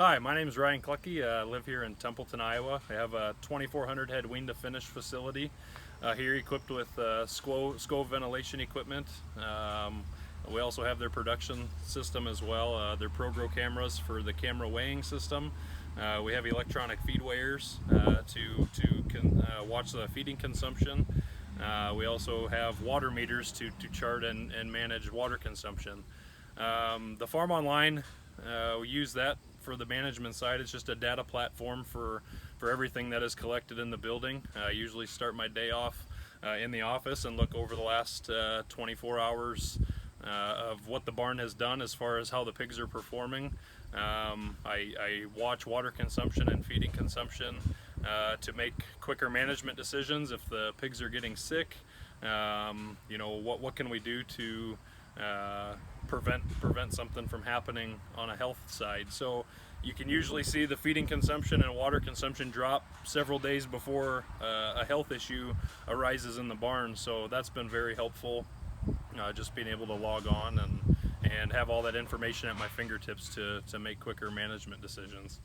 Hi, my name is Ryan Klocke. I live here in Templeton, Iowa. I have a 2,400 head wean to finish facility here equipped with SKOV ventilation equipment. We also have their production system as well, their ProGrow cameras for the camera weighing system. We have electronic feed weighers to watch the feeding consumption. We also have water meters to chart and manage water consumption. The farm online, we use that for the management side. It's just a data platform for everything that is collected in the building. I usually start my day off in the office and look over the last 24 hours of what the barn has done as far as how the pigs are performing. I watch water consumption and feeding consumption to make quicker management decisions. If the pigs are getting sick, what can we do to prevent something from happening on a health side. So you can usually see the feeding consumption and water consumption drop several days before a health issue arises in the barn. So that's been very helpful, just being able to log on and have all that information at my fingertips to make quicker management decisions.